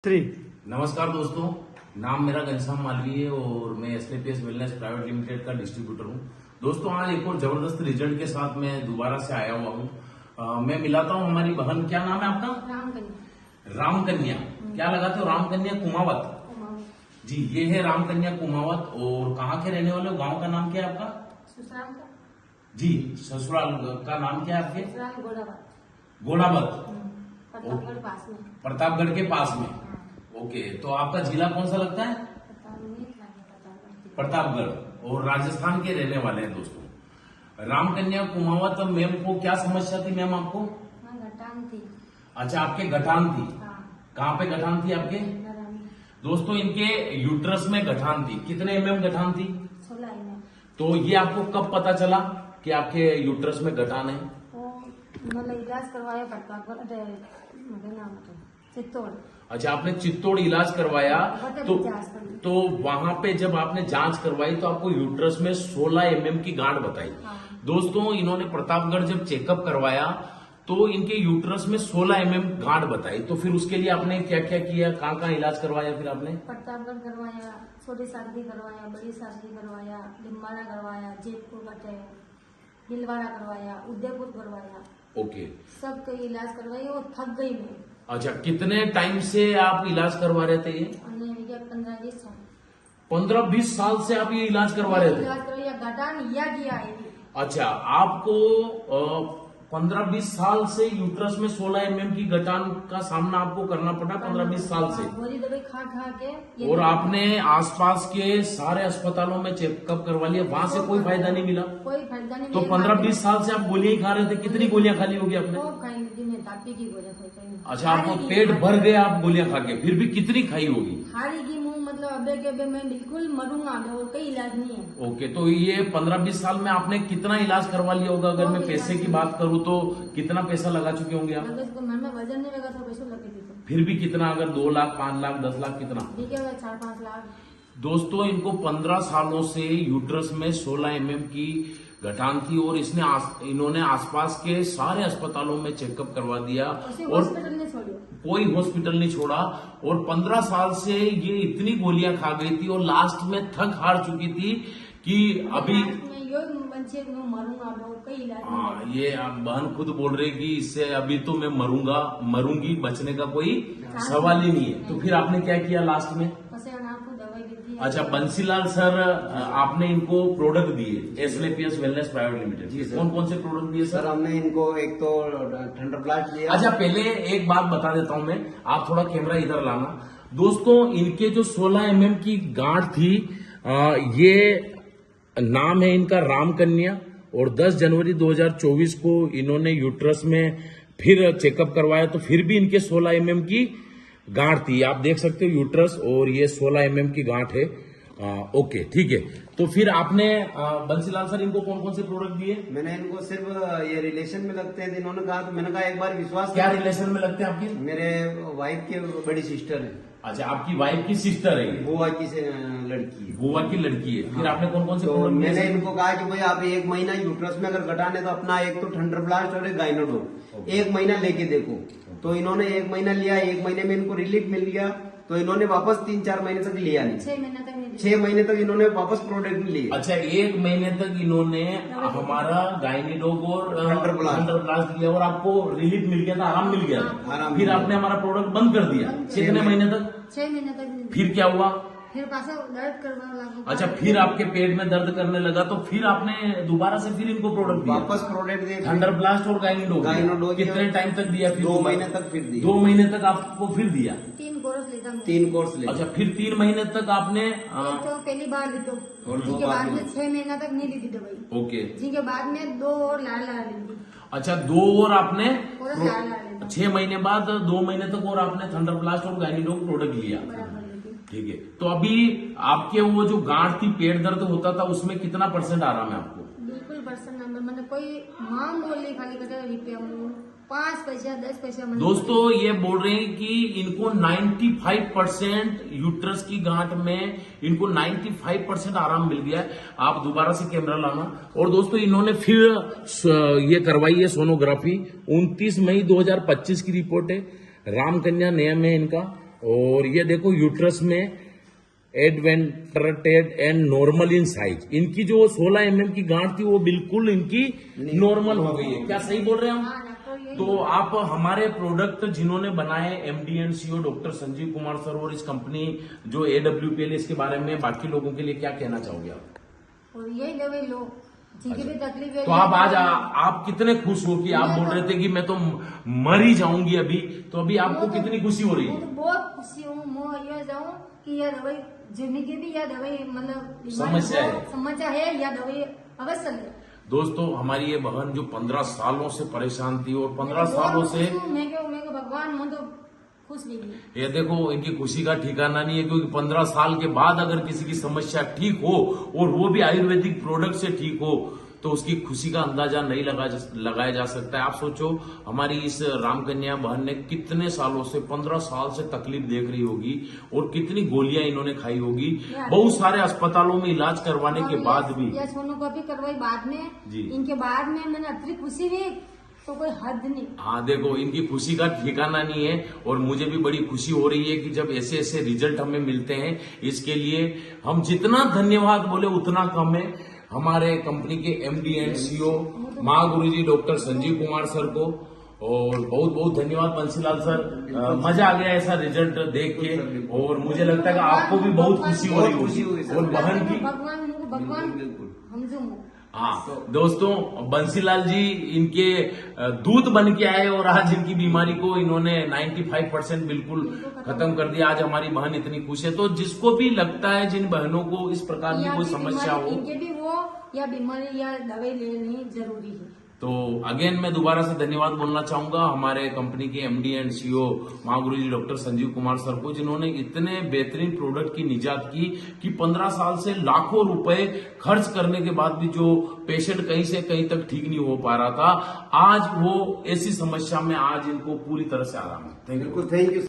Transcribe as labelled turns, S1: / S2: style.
S1: Three.
S2: नमस्कार दोस्तों, नाम मेरा घनश्याम मालवीय है और मैं एसलेपीएस वेलनेस प्राइवेट लिमिटेड का डिस्ट्रीब्यूटर हूं। दोस्तों, आज एक और जबरदस्त रिजल्ट के साथ मैं दोबारा से आया हुआ हूं। मैं मिलाता हूं हमारी बहन, क्या नाम है आपका? रामकन्या। क्या लगाते हो? रामकन्या कुमावत जी। ये है रामकन्या कुमावत। और कहाँ के रहने वाले हो? गांव का नाम क्या है आपका?
S3: ससुराल का
S2: जी, ससुराल का नाम क्या है आपके?
S3: ससुराल
S2: गोड़ावत,
S3: प्रतापगढ़ पास में।
S2: प्रतापगढ़ के पास में। ओके, तो आपका जिला कौन सा लगता है? प्रतापगढ़। और राजस्थान के रहने वाले हैं दोस्तों। रामकन्या कुमावत मैम को क्या समस्या थी मैम आपको?
S3: गठान थी।
S2: अच्छा, आपके गठान थी।
S3: हाँ,
S2: कहाँ पे गठान थी आपके?
S3: नरम।
S2: दोस्तों, इनके यूट्रस में गठान थी। कितने एमएम गठान थी?
S3: 16 में।
S2: तो ये आपको कब पता चला कि आपके यूट्रस में गठान है?
S3: वो मतलब इलाज करवाया प्रतापगढ़ चित्तौड़।
S2: अच्छा, आपने चित्तौड़ इलाज करवाया। तो
S3: जांच करवाई।
S2: तो वहां पे जब आपने जांच करवाई तो आपको यूट्रस में 16 एमएम की गांठ बताई।
S3: हाँ।
S2: दोस्तों, इन्होंने प्रतापगढ़ जब चेकअप करवाया तो इनके यूट्रस में 16 एमएम गांठ बताई। तो फिर उसके लिए आपने क्या क्या किया, कहाँ कहाँ इलाज करवाया फिर आपने?
S3: प्रतापगढ़ करवाया, छोटी शादी करवाया, बड़ी शादी करवाया, लिम्बाड़ा करवाया, जयपुर कटे, भीलवाड़ा करवाया, उदयपुर करवाया।
S2: ओके।
S3: सब कई इलाज करवाई और थक गई मैं।
S2: अच्छा, कितने टाइम से आप इलाज करवा रहे थे ये?
S3: 15-20 साल
S2: 15-20 साल से आप ये इलाज करवा रहे थे?
S3: इलाज करवाया, गठान या किया है।
S2: अच्छा, आपको 15-20 साल से यूट्रस में 16 एमएम की गठान का सामना आपको करना पड़ा 15-20 साल से।
S3: गोली दवाई खा खा के।
S2: और आपने आसपास के सारे अस्पतालों में चेकअप करवा लिया, वहां से कोई फायदा नहीं मिला?
S3: कोई फायदा नहीं।
S2: तो 15-20 साल से आप गोलियां ही खा रहे थे। कितनी गोलियां खा ली होगी आपने?
S3: खूब खाई थी मैं, दापी की गोलियां खाई।
S2: अच्छा, आपको पेट भर गया आप गोलियां खा के, फिर भी कितनी खाई होगी?
S3: हारी की मुंह मतलब अबे के अबे मैं बिल्कुल मरूंगा, और कोई इलाज नहीं है।
S2: ओके, तो ये 15-20 साल में आपने कितना इलाज करवा लिया होगा? अगर मैं पैसे की बात करूं तो कितना पैसा लगा चुके होंगे आप?
S3: अगर इसको मन में वजन नहीं लगा तो पैसे लगे थे। तो
S2: फिर भी कितना? अगर 2 लाख, 5 लाख, 10 लाख, कितना?
S3: ठीक है, 4-5 लाख।
S2: दोस्तों, इनको 15 सालों से यूट्रस में 16 एमएम की गठान थी और इन्होंने आसपास के सारे अस्पतालों में चेकअप करवा दिया और
S3: हॉस्पिटल ने छोड़ो,
S2: कोई हॉस्पिटल नहीं छोड़ा। और 15 साल से ये इतनी गोलियां खा गई थी और लास्ट में थक हार चुकी थी कि अभी
S3: मैं मरूंगा, और कोई इलाज नहीं
S2: हाँ,
S3: है।
S2: ये आप बहन खुद बोल रहे कि इससे अभी तो मैं मरूंगी, बचने का कोई सवाल ही नहीं है। तो फिर आपने क्या किया लास्ट में?
S3: बस आपको दवाई दी थी।
S2: अच्छा, बंसीलाल सर, आपने इनको प्रोडक्ट दिए एसलेपीएस वेलनेस प्राइवेट लिमिटेड।
S4: जी सर।
S2: कौन कौन से प्रोडक्ट दिए
S4: सर
S2: सर?
S4: हमने इनको एक तो थंडर ब्लास्ट दिया।
S2: अच्छा, पहले एक बात बता देता हूं मैं, आप थोड़ा कैमरा इधर लाना। दोस्तों, इनके जो 16 एमएम की गांठ थी, ये नाम है इनका रामकन्या। और 10 जनवरी 2024 को इन्होंने यूट्रस में फिर चेकअप करवाया तो फिर भी इनके 16 एमएम की गांठ थी। आप देख सकते हो यूट्रस, और ये 16 एमएम की गांठ है। ओके, ठीक है। तो फिर आपने बंसीलाल सर इनको कौन कौन से प्रोडक्ट दिए?
S4: मैंने इनको सिर्फ ये रिलेशन में लगते हैं इन्होंने कहा, तो मैंने कहा एक बार विश्वास
S2: क्या
S4: करो।
S2: रिलेशन में लगते हैं आपके?
S4: मेरे वाइफ की बड़ी सिस्टर है,
S2: अच्छा, आपकी वाइफ की सिस्टर है ये?
S4: बुआ की लड़की है।
S2: बुआ की लड़की है। फिर आपने कौन कौन से
S4: तो
S2: प्रोडक्ट दिए
S4: मैंने
S2: सर?
S4: इनको कहा कि भाई आप 1 महीना यूट्रस में अगर गठान है तो अपना एक तो थंडर ब्लास्ट और एक गाइनोडोल 1 महीना लेके देखो। तो इन्होंने 1 महीना लिया, 1 महीने में इनको रिलीफ मिल गया। तो इन्होंने वापस 3-4 महीने तक लिया नहीं,
S3: 6 महीने तक नहीं
S4: 6 महीने तक इन्होंने वापस प्रोडक्ट नहीं लिए।
S2: अच्छा, 1 महीने तक इन्होंने हमारा गाइनिडोग और
S4: थंडर
S2: ब्लास्ट दिया और आपको रिलीफ मिल गया था, आराम मिल गया था।
S4: आराम
S2: फिर
S4: मिल
S2: आपने हमारा प्रोडक्ट बंद कर दिया।
S3: बंद
S2: कितने महीने तक?
S3: 6 महीने तक नहीं।
S2: फिर क्या हुआ?
S3: फिर पासा दर्द करने लगा।
S2: अच्छा, फिर आपके पेट में दर्द करने लगा तो फिर आपने दोबारा से फिर इनको प्रोडक्ट दिया?
S4: वापस प्रोडक्ट दिए,
S2: थंडर ब्लास्ट और गाइनिडोग।
S4: गाइनोडोग
S2: कितने टाइम तक दिया फिर?
S4: 2 महीने तक फिर दिए।
S2: 2 महीने तक आपको फिर दिया?
S3: 3 कोर्स लेता मैं।
S4: 3 कोर्स ले।
S2: अच्छा, फिर 3 महीने तक आपने
S3: एक तो पहली बार ली तो,
S4: और दो
S3: जिसके
S4: बार
S3: बाद
S4: ली।
S3: में 6 महीना तक नहीं ली थी दवाई।
S2: ओके।
S3: जिसके बाद में 2 और ला ली थी।
S2: अच्छा, 2 और आपने
S3: और ला ली थी।
S2: 6 महीने बाद 2 महीने तक और आपने थंडर ब्लास्ट और गाइनिडोग प्रोडक्ट लिया।
S3: बराबर ली थी।
S2: ठीक है। तो अभी आपके वो जो गांठ थी, पेट दर्द होता था, उसमें कितना % आराम है आपको?
S3: बिल्कुल पर्सन नंबर मैंने कोई मांग बोल नहीं, खाली कहते रुपया 5 पैसा 10 पैसा।
S2: दोस्तों, ये बोल रहे हैं कि इनको 95% यूट्रस की गांठ में इनको 95% आराम मिल गया है। आप दोबारा से कैमरा लाना। और दोस्तों, इन्होंने फिर ये करवाई है सोनोग्राफी। 29 मई 2025 की रिपोर्ट है। रामकन्या नेम है इनका। और ये देखो यूट्रस में एडवेंटरेटेड एंड नॉर्मल इन साइज। इनकी जो 16 mm की गांठ थी वो बिल्कुल इनकी नॉर्मल हो गई है। क्या सही बोल रहे हैं हम?
S3: हाँ डॉक्टर यही
S2: तो आप हमारे प्रोडक्ट जिन्होंने बनाए MD and CEO doctor Sanjeev Kumar sir और इस कंपनी जो AWPL, इसके बारे में बाकी लोगों के लिए क्या कहना चाहोगे आप?
S3: और यही दवाई लो जिनकी भी तकलीफ है।
S2: तो आप आज आप कितने खुश हो कि आप बोल रहे थे कि मैं तो मर ही जाऊंगी अभी, तो अभी आपको कितनी खुशी हो रही
S3: मैं
S2: है?
S3: तो बहुत खुशी हूँ। मैं ये जाऊँ कि यह दवाई जिंदगी भी यह दवाई मतलब समस्या है, यह दवाई अवश्य ले।
S2: दोस्तों, हमारी ये बहन जो 15 सालों से परेशान थी और 15 सालों से
S3: मैं क्यों भगवान मैं तो खुश नहीं हुई।
S2: ये देखो इनकी खुशी का ठिकाना नहीं है, क्योंकि 15 साल के बाद अगर किसी की समस्या ठीक हो और वो भी आयुर्वेदिक प्रोडक्ट से ठीक हो तो उसकी खुशी का अंदाजा नहीं लगाया जा सकता है। आप सोचो, हमारी इस रामकन्या बहन ने कितने सालों से 15 साल से तकलीफ देख रही होगी और कितनी गोलियां इन्होंने खाई होगी, बहुत सारे अस्पतालों में इलाज करवाने के बाद भी।
S3: यह सोनोग्राफी करवाई बाद में
S2: जी।
S3: इनके बाद में मैंने अतिरिक्त खुशी भी तो कोई हद नहीं।
S2: हाँ देखो, इनकी खुशी का ठिकाना नहीं है और मुझे भी बड़ी खुशी हो रही है कि जब ऐसे ऐसे रिजल्ट हमें मिलते हैं। इसके लिए हम जितना धन्यवाद बोले उतना कम है। हमारे कंपनी के MD and CEO Mahaguruji doctor Sanjeev Kumar sir को और बहुत बहुत धन्यवाद बंसीलाल सर। मजा आ गया ऐसा रिजल्ट देख के और मुझे लगता है कि आपको भी बहुत खुशी हो रही होगी और बहन की।
S3: भगवान हम
S2: हाँ दोस्तों, बंसीलाल जी इनके दूत बन के आए और आज इनकी बीमारी को इन्होंने 95% बिल्कुल खत्म कर दिया। आज हमारी बहन इतनी खुश है। तो जिसको भी लगता है, जिन बहनों को इस प्रकार की कोई समस्या हो,
S3: इनके भी वो या बीमारी या दवाई लेनी जरूरी है।
S2: तो अगेन मैं दोबारा से धन्यवाद बोलना चाहूंगा हमारे कंपनी के MD and CEO Mahaguruji doctor Sanjeev Kumar sir को, जिन्होंने इतने बेहतरीन प्रोडक्ट की निजात की कि 15 साल से लाखों रुपए खर्च करने के बाद भी जो पेशेंट कहीं से कहीं तक ठीक नहीं हो पा रहा था, आज वो ऐसी समस्या में आज इनको पूरी तरह से आराम है।
S4: Thank you.